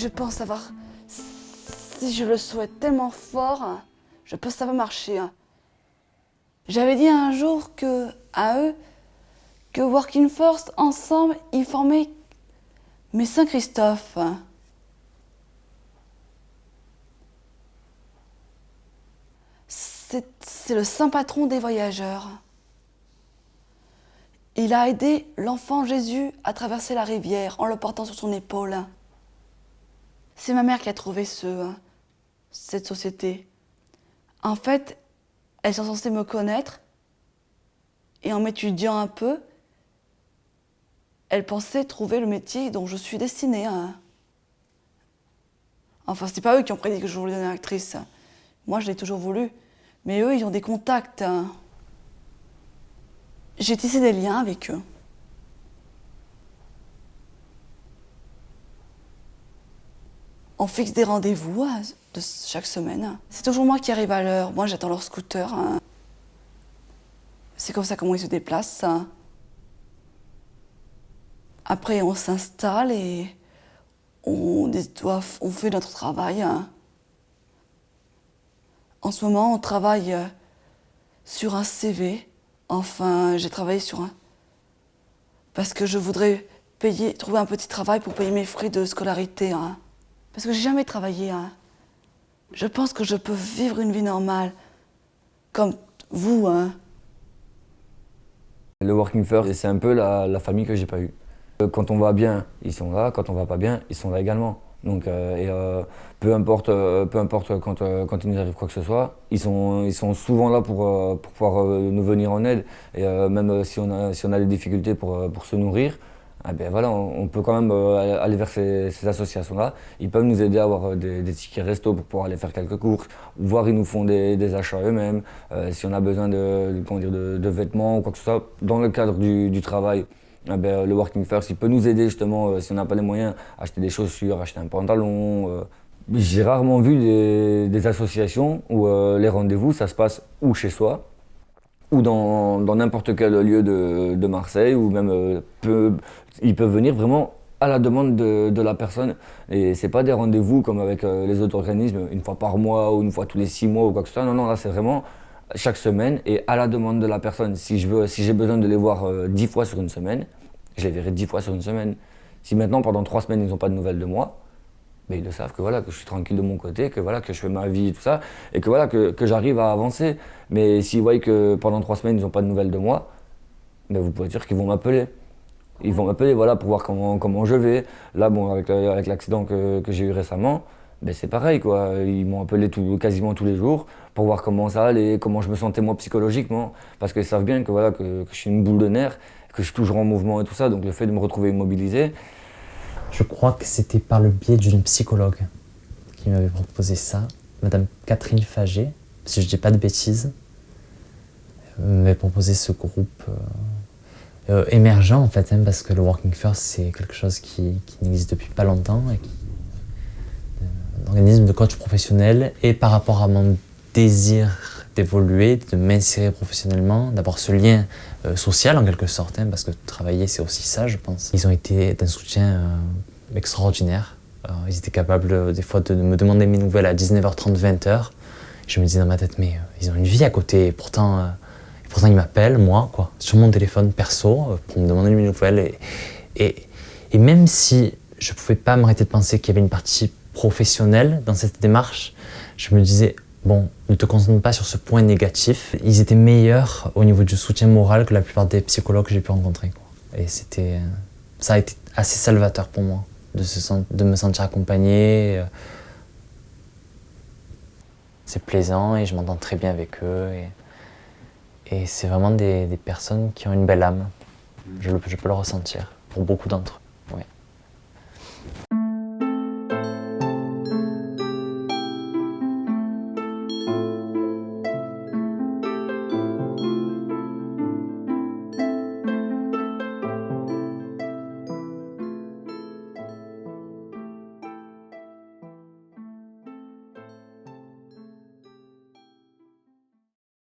je pense savoir, si je le souhaite tellement fort, je peux savoir marcher. J'avais dit un jour à eux que Working First, ensemble, ils formaient mes Saint-Christophe. C'est le saint patron des voyageurs. Il a aidé l'enfant Jésus à traverser la rivière en le portant sur son épaule. C'est ma mère qui a trouvé cette société. En fait, elles sont censées me connaître et en m'étudiant un peu, elles pensaient trouver le métier dont je suis destinée. Enfin, c'est pas eux qui ont prédit que je voulais devenir actrice. Moi, je l'ai toujours voulu. Mais eux, ils ont des contacts. J'ai tissé des liens avec eux. On fixe des rendez-vous de chaque semaine. C'est toujours moi qui arrive à l'heure. Moi, j'attends leur scooter. C'est comme ça comment ils se déplacent. Après, on s'installe et on fait notre travail. En ce moment, on travaille sur un CV. Enfin, j'ai travaillé sur un... Parce que je voudrais trouver un petit travail pour payer mes frais de scolarité. Parce que j'ai jamais travaillé. Je pense que je peux vivre une vie normale, comme vous. Le Working First, c'est un peu la famille que j'ai pas eue. Quand on va bien, ils sont là. Quand on va pas bien, ils sont là également. Donc, peu importe quand il nous arrive quoi que ce soit, ils sont souvent là pour pouvoir nous venir en aide. Et même si on a des difficultés pour se nourrir, eh ben voilà, on peut quand même aller vers ces associations-là. Ils peuvent nous aider à avoir des tickets resto pour pouvoir aller faire quelques courses, voire ils nous font des achats eux-mêmes. Si on a besoin de vêtements ou quoi que ce soit, dans le cadre du travail. Eh ben, le Working First, il peut nous aider justement si on n'a pas les moyens, acheter des chaussures, acheter un pantalon. J'ai rarement vu des associations où les rendez-vous, ça se passe ou chez soi, ou dans n'importe quel lieu de Marseille, ou même ils peuvent venir vraiment à la demande de la personne. Et c'est pas des rendez-vous comme avec les autres organismes, une fois par mois ou une fois tous les 6 mois ou quoi que ce soit. Non, là c'est vraiment chaque semaine et à la demande de la personne. Si j'ai besoin de les voir 10 fois sur une semaine, je les verrai 10 fois sur une semaine. Si maintenant pendant 3 semaines ils n'ont pas de nouvelles de moi, ben ils le savent que voilà, que je suis tranquille de mon côté, que voilà, que je fais ma vie et tout ça, et que voilà, que j'arrive à avancer. Mais s'ils voient que pendant 3 semaines ils n'ont pas de nouvelles de moi, ben vous pouvez dire qu'ils vont m'appeler. Ils vont m'appeler voilà, pour voir comment je vais. Là, bon, avec l'accident que j'ai eu récemment, ben c'est pareil, quoi. Ils m'ont appelé quasiment tous les jours pour voir comment ça allait, comment je me sentais moi psychologiquement. Parce qu'ils savent bien que, voilà, que je suis une boule de nerfs, que je suis toujours en mouvement et tout ça. Donc le fait de me retrouver immobilisé. Je crois que c'était par le biais d'une psychologue qui m'avait proposé ça, Madame Catherine Faget, si je ne dis pas de bêtises, m'avait proposé ce groupe émergent en fait, parce que le Working First c'est quelque chose qui n'existe depuis pas longtemps, et un organisme de coach professionnel, et par rapport à mon désir d'évoluer, de m'insérer professionnellement, d'avoir ce lien social en quelque sorte, parce que travailler c'est aussi ça je pense. Ils ont été d'un soutien extraordinaire. Ils étaient capables des fois de me demander mes nouvelles à 19h30, 20h. Je me disais dans ma tête, mais ils ont une vie à côté, et pourtant ils m'appellent, moi, quoi, sur mon téléphone perso, pour me demander mes nouvelles. Et même si je ne pouvais pas m'arrêter de penser qu'il y avait une partie professionnelle dans cette démarche, je me disais, bon, ne te concentre pas sur ce point négatif. Ils étaient meilleurs au niveau du soutien moral que la plupart des psychologues que j'ai pu rencontrer, quoi. Et ça a été assez salvateur pour moi, de me sentir accompagné. C'est plaisant et je m'entends très bien avec eux. Et c'est vraiment des personnes qui ont une belle âme. Je peux le ressentir pour beaucoup d'entre eux.